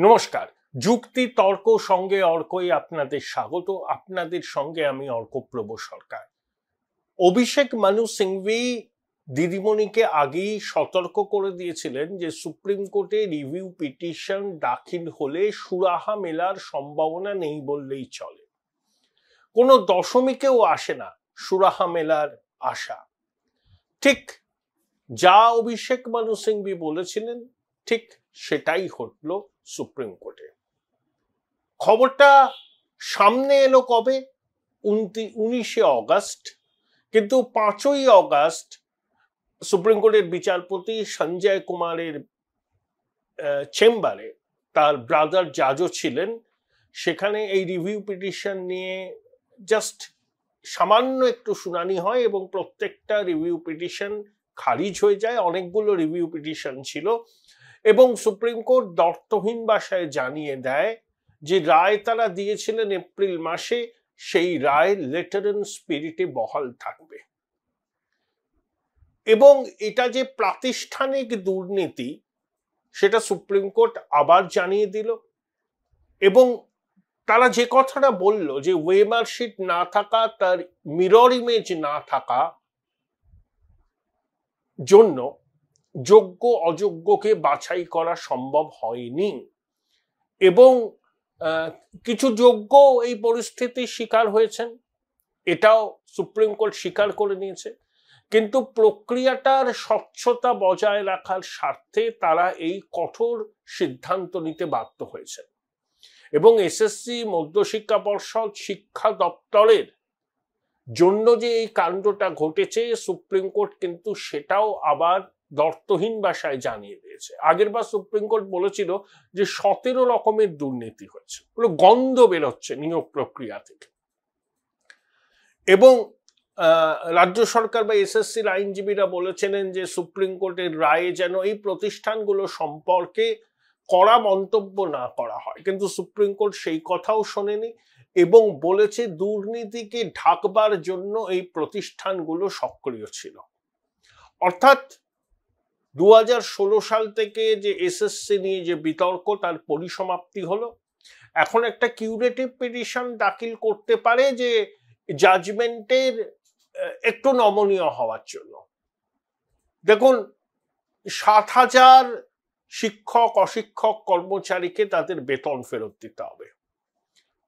নমস্কার। যুক্তি তর্ক সঙ্গে অর্কই আপনাদের স্বাগত। আপনাদের সঙ্গে আমি অর্কপ্রভ সরকার। অভিষেক মানু সিংভি দিদিমণিকে আগেই সতর্ক করে দিয়েছিলেন যে সুপ্রিম কোর্টে রিভিউ পিটিশন দাখিল হলে সুরাহা মেলার সম্ভাবনা নেই বললেই চলে। কোনো দশমিকেও আসে না সুরাহা মেলার আশা। ঠিক যা অভিষেক মানু সিংভি বলেছিলেন ঠিক সেটাই ঘটলো সুপ্রিম কোর্টে। খবরটা সামনে এলো কবে? 19শে অগস্ট। কিন্তু 5ই অগস্ট সুপ্রিম কোর্টের বিচারপতি সঞ্জয় কুমারের চেম্বারে তার ব্রাদার জাজও ছিলেন। সেখানে এই রিভিউ পিটিশন নিয়ে জাস্ট সামান্য একটু শুনানি হয় এবং প্রত্যেকটা রিভিউ পিটিশন খারিজ হয়ে যায়। অনেকগুলো রিভিউ পিটিশন ছিল এবং সুপ্রিম কোর্ট দর্থহীন ভাষায় জানিয়ে দেয় যে রায় তারা দিয়েছিলেন এপ্রিল মাসে, সেই রায় লেটার এন্ড স্পিরিটে বহাল থাকবে। এবং এটা যে প্রাতিষ্ঠানিক দুর্নীতি সেটা সুপ্রিম কোর্ট আবার জানিয়ে দিল। এবং তারা যে কথাটা বলল যে ওয়েমার শিট না থাকা, তার মিরর ইমেজ না থাকা জন্য যোগ্য অযোগ্যকে বাছাই করা সম্ভব হয়নি এবং কিছু যোগ্য এই পরিস্থিতির শিকার হয়েছেন, এটাও সুপ্রিম কোর্ট স্বীকার করে নিয়েছে। কিন্তু প্রক্রিয়াটার স্বচ্ছতা বজায় রাখার স্বার্থে তারা এই কঠোর সিদ্ধান্ত নিতে বাধ্য হয়েছে এবং এসএসসি, মধ্যশিক্ষা পর্ষদ, শিক্ষা দপ্তরের জন্য যে এই কাণ্ডটা ঘটেছে সুপ্রিম কোর্ট কিন্তু সেটাও আবার দর্থহীন ভাষায় জানিয়ে দিয়েছে। আগের বার সুপ্রিম কোর্ট বলেছিল যে 17 রকমের দুর্নীতি হয়েছে, পুরো গন্ধ বেরোচ্ছে নিয়োগ প্রক্রিয়া থেকে। এবং রাজ্য সরকার বা এসএসসির আইনজীবীরা বলেছিলেন যে সুপ্রিম কোর্টের রায়ে যেন এই প্রতিষ্ঠানগুলো সম্পর্কে কড়া মন্তব্য না করা হয়, কিন্তু সুপ্রিম কোর্ট সেই কথাও শোনেনি এবং বলেছে দুর্নীতিকে ঢাকবার জন্য এই প্রতিষ্ঠানগুলো সক্রিয় ছিল। অর্থাৎ 2016 সাল থেকে যে এসএসসি নিয়ে যে বিতর্ক তার পরিসমাপ্তি হলো। এখন একটা কিউরেটিভ পিটিশন দাখিল করতে পারে যে জাজমেন্টের একটু নমনীয় হওয়ার জন্য। দেখুন, 7,000 শিক্ষক, অশিক্ষক, কর্মচারীকে তাদের বেতন ফেরত দিতে হবে,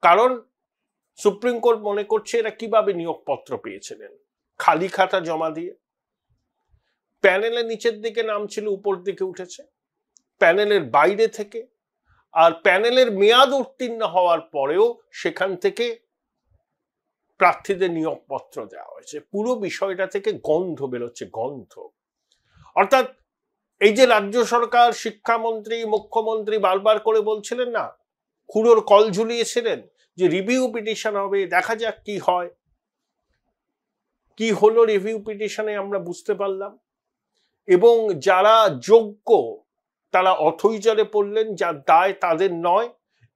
কারণ সুপ্রিম কোর্ট মনে করছে এরা কিভাবে নিয়োগপত্র পেয়েছিলেন, খালি খাতা জমা দিয়ে। প্যানেলের নিচের দিকে নাম ছিল, উপর দিকে উঠেছে, প্যানেলের বাইরে থেকে। আর প্যানেলের মেয়াদ উত্তীর্ণ হওয়ার পরেও সেখান থেকে প্রার্থীদের নিয়োগপত্র দেওয়া হয়েছে। পুরো বিষয়টা থেকে গন্ধ বেরোচ্ছে, গন্ধ। অর্থাৎ এই যে রাজ্য সরকার, শিক্ষামন্ত্রী, মুখ্যমন্ত্রী বারবার করে বলছিলেন না, খুঁড়োর কল ঝুলিয়েছিলেন যে রিভিউ পিটিশন হবে, দেখা যাক কি হয়। কি হলো রিভিউ পিটিশনে আমরা বুঝতে পারলাম। এবং যারা যোগ্য তারা অথৈজলে পড়লেন, যার দায় তাদের নয়।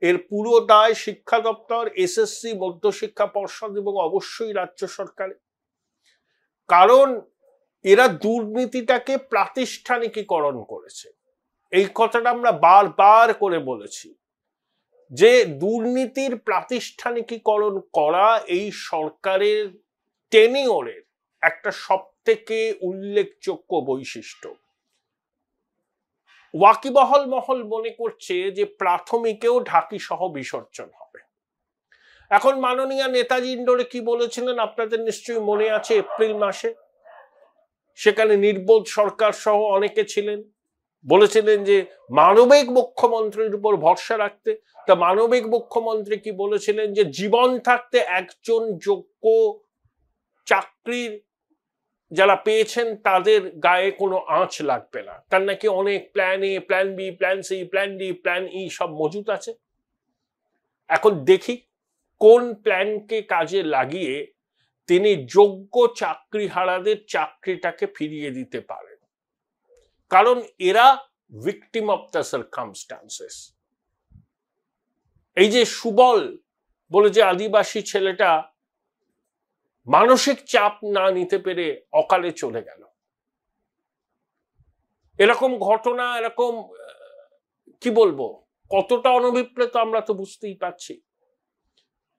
এর পুরো দায় শিক্ষা দপ্তর, এসএসসি, মধ্যশিক্ষা পর্ষদ এবং অবশ্যই রাজ্য সরকার। কারণ এরা দুর্নীতিটাকে প্রাতিষ্ঠানিকীকরণ করেছে। এই কথাটা আমরা বারবার করে বলেছি যে দুর্নীতির প্রাতিষ্ঠানিকীকরণ করা এই সরকারের টেনিওরের একটা সবথেকে উল্লেখযোগ্য বৈশিষ্ট্য। ওয়াকিবহাল মহল মনে করছে যে প্রাথমিকেও ঢাকি সহ বিসর্জন হবে। এখন মাননীয় নেতাজি ইন্ডোরে কি বলেছিলেন আপনাদের নিশ্চয়ই মনে আছে, এপ্রিল মাসে। সেখানে নির্বোধ সরকার সহ অনেকে ছিলেন, বলেছিলেন যে মানবিক মুখ্যমন্ত্রীর উপর ভরসা রাখতে। তা মানবিক মুখ্যমন্ত্রী কি বলেছিলেন যে জীবন থাকতে একজন যোগ্য চাকরির যারা পেয়েছেন তাদের গায়ে কোনো আঁচ লাগবে না। তার নাকি অনেক plan A, plan B, plan C, plan D, plan E সব মজুত আছে। এখন দেখি কোন প্ল্যানকে কাজে লাগিয়ে তিনি যোগ্য চাকরিহারাদের চাকরিটাকে ফিরিয়ে দিতে পারেন। কারণ এরা ভিকটিম অফ দ্য সার্কামস্টান্সেস। এই যে সুবল বলে যে আদিবাসী ছেলেটা মানসিক চাপ না নিতে পেরে অকালে চলে গেল, এরকম ঘটনা, এরকম কি বলবো, কতটা অনভিপ্রেত আমরা তো বুঝতেই পারছি।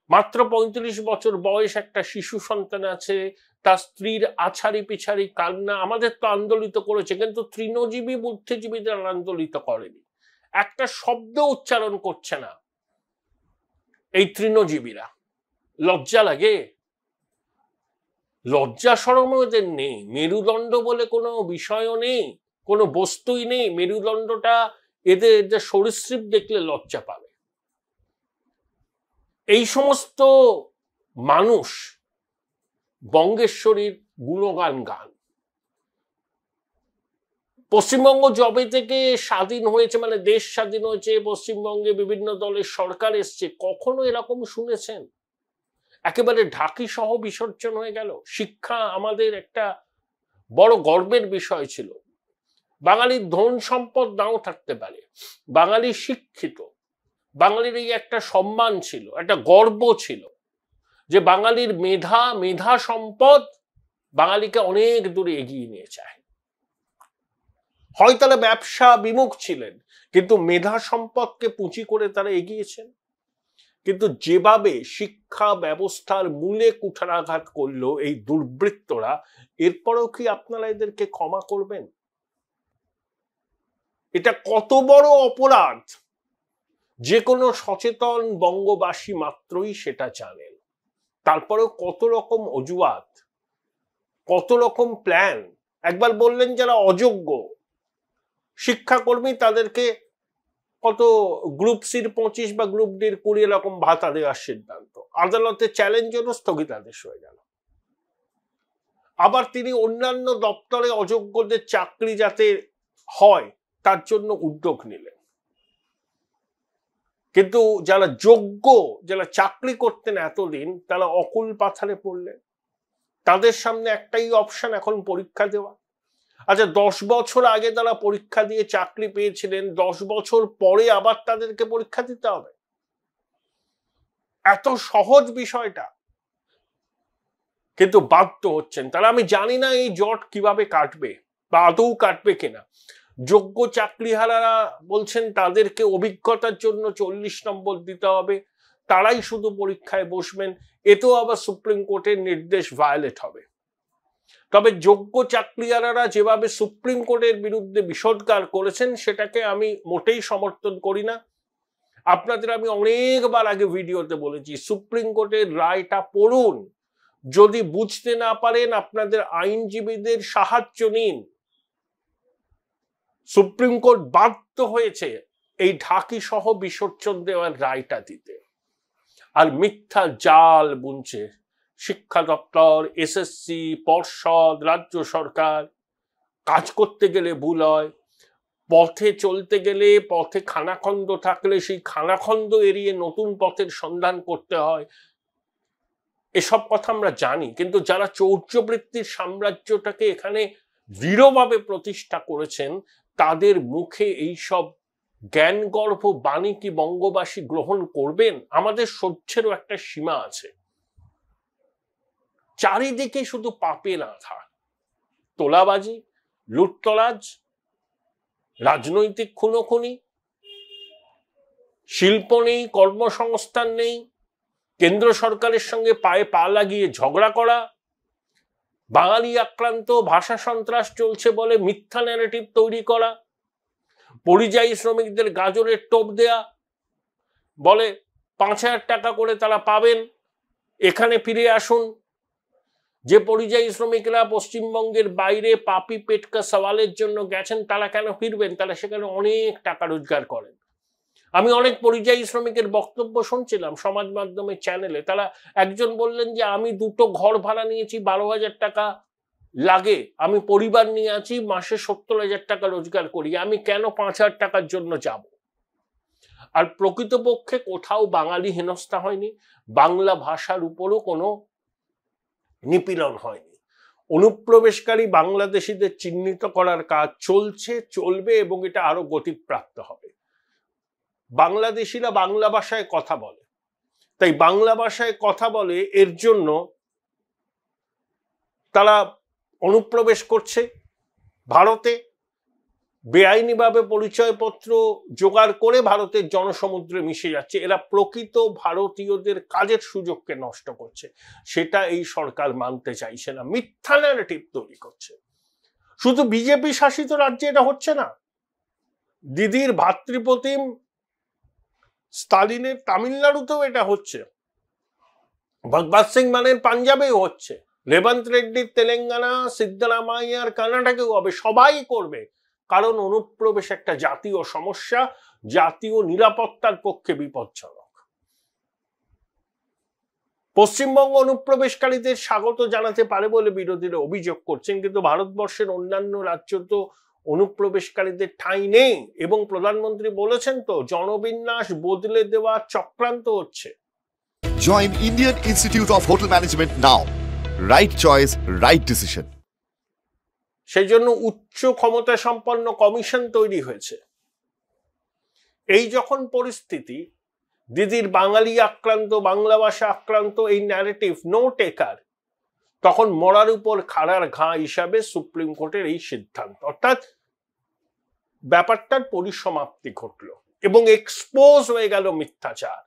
মাত্র ৩৫ বছর বয়স একটা শিশু সন্তান আছে, তার স্ত্রীর আছাড়ি পিছাড়ি কান্না আমাদের তো আন্দোলিত করেছে, কিন্তু তৃণজীবী বুদ্ধিজীবীদের আন্দোলিত করেনি। একটা শব্দ উচ্চারণ করছে না এই তৃণজীবীরা। লজ্জা লাগে? লজ্জা শরম এদের নেই। মেরুদণ্ড বলে কোনো বিষয়ও নেই, কোনো বস্তুই নেই। মেরুদণ্ডটা এদের সরীসৃপ দেখলে লজ্জা পাবে। এই সমস্ত মানুষ বঙ্গেশ্বরীর গুণগান গান। পশ্চিমবঙ্গ যবে থেকে স্বাধীন হয়েছে, মানে দেশ স্বাধীন হয়েছে, পশ্চিমবঙ্গে বিভিন্ন দলের সরকার এসছে, কখনো এরকম শুনেছেন? একেবারে ঢাকি সহ বিসর্জন হয়ে গেল। শিক্ষা আমাদের একটা বড় গর্বের বিষয় ছিল। বাঙালির ধন সম্পদ নাও থাকতে পারে, বাঙালি শিক্ষিত, বাঙালির এই একটা সম্মান ছিল, একটা গর্ব ছিল যে বাঙালির মেধা সম্পদ বাঙালিকে অনেক দূরে এগিয়ে নিয়ে যায়। হয় তারা ব্যবসা বিমুখ ছিলেন, কিন্তু মেধা সম্পদকে পুঁজি করে তারা এগিয়েছেন। কিন্তু যেভাবে শিক্ষা ব্যবস্থার মূলে কুঠারাঘাত করলো এই দুর্বৃত্তরা, এরপরেও কি আপনারা এদেরকে ক্ষমা করবেন? এটা কত বড় অপরাধ যে কোনো সচেতন বঙ্গবাসী মাত্রই সেটা জানেন। তারপরেও কত রকম অজুহাত, কত রকম প্ল্যান। একবার বললেন যারা অযোগ্য শিক্ষাকর্মী তাদেরকে কত গ্রুপ সির 25 বা গ্রুপ ডির 20 এরকম ভাতা দেওয়ার সিদ্ধান্ত, আদালতে চ্যালেঞ্জ হলো, স্থগিতাদেশ হয়ে গেল। আবার তিনি অন্যান্য দপ্তরে অযোগ্যদের চাকরি যাতে হয় তার জন্য উদ্যোগ নিলেন। কিন্তু যারা যোগ্য, যারা চাকরি করতেন এতদিন, তারা অকুল পাথারে পড়লেন। তাদের সামনে একটাই অপশন এখন পরীক্ষা দেওয়া। আচ্ছা, 10 বছর আগে তারা পরীক্ষা দিয়ে চাকরি পেয়েছিলেন, 10 বছর পরে আবার তাদেরকে পরীক্ষা দিতে হবে? এত সহজ বিষয়টা, কিন্তু বাধ্য হচ্ছেন তারা। আমি জানি না এই জট কিভাবে কাটবে বা আদৌ কাটবে কিনা। যোগ্য চাকরিহারারা বলছেন তাদেরকে অভিজ্ঞতার জন্য 40 নম্বর দিতে হবে, তারাই শুধু পরীক্ষায় বসবেন। এতেও আবার সুপ্রিম কোর্টের নির্দেশ ভায়োলেট হবে। তবে যোগ্য চাকরিহারারা যেভাবে সুপ্রিম কোর্টের বিরুদ্ধে বিষোদ্গার করেছেন, সেটাকে আমি মোটেই সমর্থন করি না। আপনাদের আমি অনেকবার আগে ভিডিওতে বলেছি, সুপ্রিম কোর্টের রায়টা পড়ুন। যদি বুঝতে না পারেন, আপনাদের আইনজীবীদের সাহায্য নিন। সুপ্রিম কোর্ট বাধ্য হয়েছে এই ঢাকি সহ বিসর্জন দেওয়ার রায়টা দিতে। আর মিথ্যা জাল বুনছে শিক্ষা দপ্তর, এসএসসি, পর্ষদ, রাজ্য সরকার। কাজ করতে গেলে ভুল হয়, পথে চলতে গেলে পথে খানাখন্দ থাকলে সেই খানাখন্দ এড়িয়ে নতুন পথের সন্ধান করতে হয়। এসব কথা আমরা জানি, কিন্তু যারা চৌর্যবৃত্তির সাম্রাজ্যটাকে এখানে দৃঢ়ভাবে প্রতিষ্ঠা করেছেন, তাদের মুখে এইসব জ্ঞানগর্ভ বাণী কি বঙ্গবাসী গ্রহণ করবেন? আমাদের সহ্যেরও একটা সীমা আছে। চারিদিকে শুধু পাপের আঁধার, তোলাবাজি, লুটতরাজ, রাজনৈতিক খুনোখুনি, শিল্প নেই, কর্মসংস্থান নেই, কেন্দ্র সরকারের সঙ্গে পায়ে পা লাগিয়ে ঝগড়া করা, বাঙালি আক্রান্ত, ভাষা সন্ত্রাস চলছে বলে মিথ্যা ন্যারেটিভ তৈরি করা, পরিযায়ী শ্রমিকদের গাজরের টোপ দেয়া, বলে 5,000 টাকা করে তারা পাবেন, এখানে ফিরে আসুন। যে পরিযায়ী শ্রমিকরা পশ্চিমবঙ্গের বাইরে পাপি পেটকা সওয়ালের জন্য গেছেন, তারা কেন ফিরবেন? তারা সেখানে অনেক টাকা রোজগার করেন। আমি অনেক পরিযায়ী শ্রমিকের বক্তব্য শুনছিলাম সমাজ মাধ্যমের চ্যানেলে। তারা একজন বললেন যে আমি 2টো ঘর ভাড়া নিয়েছি, 12,000 টাকা লাগে, আমি পরিবার নিয়ে আছি, মাসে 70,000 টাকা রোজগার করি, আমি কেন 5,000 টাকার জন্য যাব? আর প্রকৃতপক্ষে কোথাও বাঙালি হেনস্থা হয়নি, বাংলা ভাষার উপরও কোনো নিপীড়ন হয়নি। অনুপ্রবেশকারী বাংলাদেশিদের চিহ্নিত করার কাজ চলছে, চলবে, এবং এটা আরো গতিপ্রাপ্ত হবে। বাংলাদেশিরা বাংলা ভাষায় কথা বলে, তাই বাংলা ভাষায় কথা বলে, এর জন্য তারা অনুপ্রবেশ করছে ভারতে। বেআইনিভাবে পরিচয়পত্র জোগাড় করে ভারতের জনসমুদ্রে মিশে যাচ্ছে। এরা প্রকৃত ভারতীয়দের কাজের সুযোগকে নষ্ট করছে, সেটা এই সরকার মানতে চাইছে না, মিথ্যা ন্যারেটিভ তৈরি করছে। শুধু বিজেপি শাসিত রাজ্যে এটা হচ্ছে না, দিদির ভাতৃপ্রতিম স্টালিনের তামিলনাড়ুতেও এটা হচ্ছে, ভগবত সিং মানের পাঞ্জাবেও হচ্ছে, রেবন্ত রেড্ডির তেলেঙ্গানা, সিদ্ধরামাইয়ার কর্ণাটকেও হবে, সবাই করবে। কারণ অনুপ্রবেশ একটা জাতীয় সমস্যা, জাতীয় নিরাপত্তার পক্ষে বিপজ্জনক। পশ্চিমবঙ্গ অনুপ্রবেশকারীদের স্বাগত জানাতে পারে বলে বিরোধীরা অভিযোগ করছেন, কিন্তু ভারতবর্ষের অন্যান্য রাজ্য তো অনুপ্রবেশকারীদের ঠাঁই নেই, এবং প্রধানমন্ত্রী বলেছেন তো জনবিন্যাস বদলে দেওয়া চক্রান্ত হচ্ছে। Join Indian Institute of Hotel Management now. Right choice, right decision. সেই জন্য উচ্চ ক্ষমতা সম্পন্ন কমিশন তৈরি হয়েছে। এই যখন পরিস্থিতি, দিদির বাঙালি আক্রান্ত, বাংলা ভাষা আক্রান্ত এই ন্যারেটিভ নো টেকার, তখন মরার উপর খাড়ার ঘা হিসাবে সুপ্রিম কোর্টের এই সিদ্ধান্ত, অর্থাৎ ব্যাপারটার পরিসমাপ্তি ঘটল এবং এক্সপোজ হয়ে গেল মিথ্যাচার।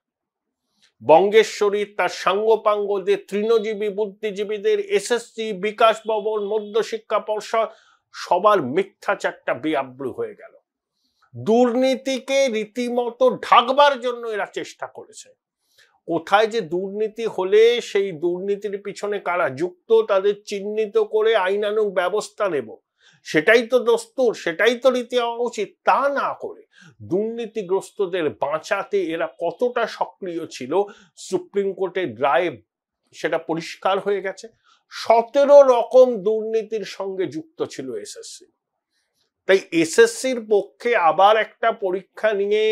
বঙ্গেশ্বরী, তার সাঙ্গপাঙ্গদের, তৃণজীবী বুদ্ধিজীবীদের, এসএসসি, বিকাশ ভবন, মধ্যশিক্ষা পর্ষদ, সবার মিথ্যাচারটা বেআব্রু হয়ে গেল। দুর্নীতিকে রীতিমতো ঢাকবার জন্য এরা চেষ্টা করেছে। কোথায় যে দুর্নীতি হলে সেই দুর্নীতির পিছনে কারা যুক্ত তাদের চিহ্নিত করে আইনানুগ ব্যবস্থা নেব, সেটাই তো দস্তুর, সেটাই তো রীতি হওয়া উচিত। তা না করে দুর্নীতিগ্রস্তদের বাঁচাতে এরা কতটা সক্রিয় ছিল সুপ্রিম কোর্টের রায়ে সেটা পরিষ্কার হয়ে গেছে। 17 রকম দুর্নীতির সঙ্গে যুক্ত ছিল এসএসসি। তাই এসএসসির পক্ষে আবার একটা পরীক্ষা নিয়ে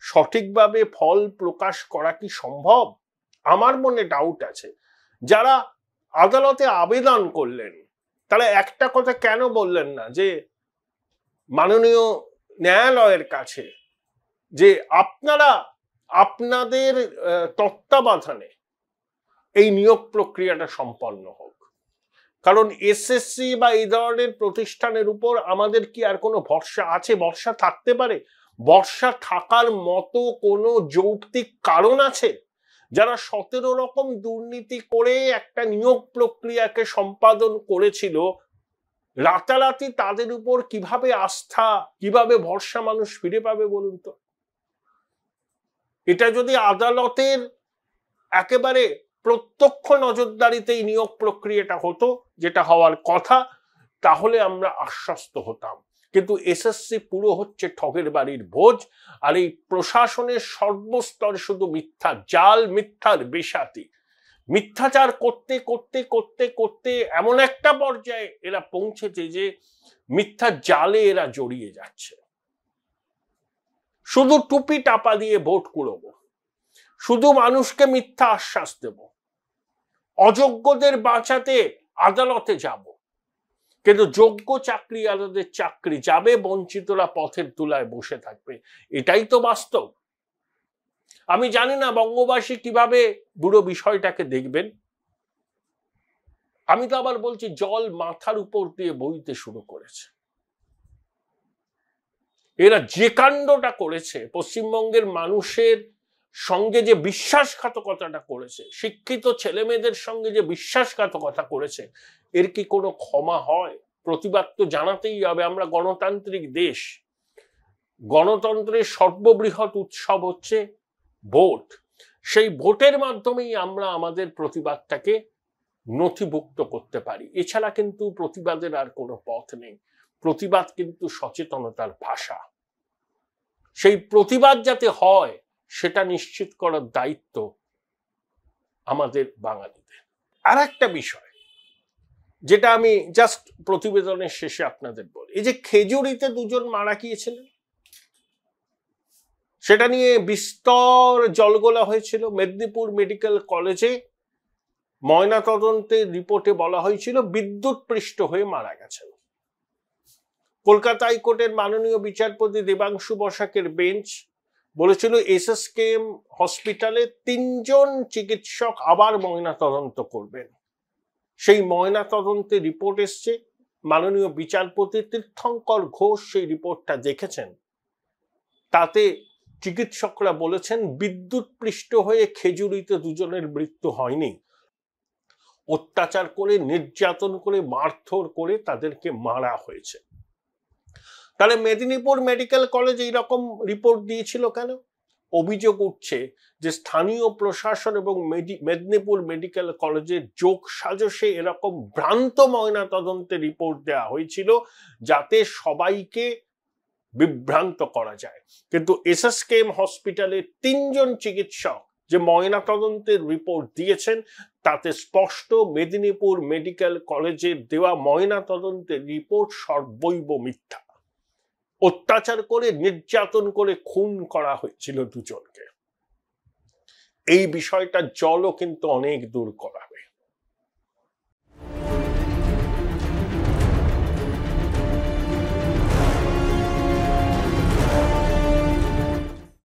সঠিকভাবে ফল প্রকাশ করা কি সম্ভব? আমার মনে ডাউট আছে। যারা আদালতে আবেদন করলেন তারা একটা কথা কেন বললেন না যে মাননীয় ন্যায়ালয়ের কাছে যে আপনারা আপনাদের তত্ত্বাবধানে এই নিয়োগ প্রক্রিয়াটা সম্পন্ন হোক? কারণ এসএসসি বা এই ধরনের প্রতিষ্ঠানের উপর আমাদের কি আর কোনো ভরসা আছে? ভরসা থাকতে পারে? ভরসা থাকার মতো কোনো যৌক্তিক কারণ আছে? যারা 17 রকম দুর্নীতি করে একটা নিয়োগ প্রক্রিয়াকে সম্পাদন করেছিল, রাতারাতি তাদের উপর কিভাবে আস্থা, কিভাবে ভরসা মানুষ ফিরে পাবে বলুন তো? এটা যদি আদালতের একেবারে প্রত্যক্ষ নজরদারিতে এই নিয়োগ প্রক্রিয়াটা হতো, যেটা হওয়ার কথা, তাহলে আমরা আশ্বস্ত হতাম। কিন্তু এসএসসি পুরো হচ্ছে ঠগের বাড়ির ভোজ, আর এই প্রশাসনের সর্বস্তর শুধু মিথ্যা জাল, মিথ্যার বেসাতি। মিথ্যাচার করতে করতে করতে করতে এমন একটা পর্যায়ে এরা পৌঁছেছে যে মিথ্যা জালে এরা জড়িয়ে যাচ্ছে। শুধু টুপি টাপা দিয়ে ভোট কুড়োবো, শুধু মানুষকে মিথ্যা আশ্বাস দেব, অযোগ্যদের বাঁচাতে আদালতে যাব, কিন্তু যোগ্য চাকরিয়ালদের চাকরি যাবে, বঞ্চিতরা পথের তুলায় বসে থাকবে। এটাই তো বাস্তব। আমি জানি না বঙ্গবাসী কিভাবে পুরো বিষয়টাকে দেখবেন। আমি তো আবার বলছি, জল মাথার উপর দিয়ে বইতে শুরু করেছে। এরা যে কাণ্ডটা করেছে, পশ্চিমবঙ্গের মানুষের সঙ্গে যে বিশ্বাসঘাতকতাটা করেছে, শিক্ষিত ছেলে মেয়েদের সঙ্গে যে বিশ্বাসঘাতকতা করেছে, এর কি কোনো ক্ষমা হয়? প্রতিবাদ তো জানাতেই হবে। আমরা গণতান্ত্রিক দেশ, গণতন্ত্রের সর্ববৃহৎ উৎসব হচ্ছে ভোট। সেই ভোটের মাধ্যমেই আমরা আমাদের প্রতিবাদটাকে নথিভুক্ত করতে পারি। এছাড়া কিন্তু প্রতিবাদের আর কোনো পথ নেই। প্রতিবাদ কিন্তু সচেতনতার ভাষা। সেই প্রতিবাদ যাতে হয় সেটা নিশ্চিত করার দায়িত্ব আমাদের বাঙালিদের। আর একটা বিষয় যেটা আমি জাস্ট প্রতিবেদনের শেষে আপনাদের বলি, এই যে খেজুরিতে দুজন মারা গিয়েছিলেন, সেটা নিয়ে বিস্তর জলগোলা হয়েছিল। মেদিনীপুর মেডিকেল কলেজে ময়নাতদন্তের রিপোর্টে বলা হয়েছিল বিদ্যুৎ পৃষ্ঠ হয়ে মারা গেছেন। কলকাতা হাইকোর্টের মাননীয় বিচারপতি দেবাংশু বসাকের বেঞ্চ বলেছিল এসএসকেএম হসপিটালে 3 জন চিকিৎসক আবার ময়নাতদন্ত করবেন। সেই ময়নাতদন্তের রিপোর্ট এসছে, মাননীয় বিচারপতি তীর্থঙ্কর ঘোষ সেই রিপোর্টটা দেখেছেন। তাতে চিকিৎসকরা বলেছেন বিদ্যুৎপৃষ্ট হয়ে খেজুরিতে দুজনের মৃত্যু হয়নি, অত্যাচার করে, নির্যাতন করে, মারধর করে তাদেরকে মারা হয়েছে। তাহলে মেদিনীপুর মেডিকেল কলেজ এইরকম রিপোর্ট দিয়েছিল কেন? অভিযোগ উঠছে যে স্থানীয় প্রশাসন এবং মেদিনীপুর মেডিকেল কলেজের যোগ সাজসে এরকম ভ্রান্ত ময়না তদন্তের রিপোর্ট দেওয়া হয়েছিল যাতে সবাইকে বিভ্রান্ত করা যায়। কিন্তু এসএসকেএম হসপিটালের 3 জন চিকিৎসক যে ময়না তদন্তের রিপোর্ট দিয়েছেন তাতে স্পষ্ট মেদিনীপুর মেডিকেল কলেজের দেওয়া ময়না তদন্তের রিপোর্ট সর্বৈব মিথ্যা। অত্যাচার করে, নির্যাতন করে খুন করা হয়েছিল দুজনকে। এই বিষয়টা জলও কিন্তু অনেক দূর করা।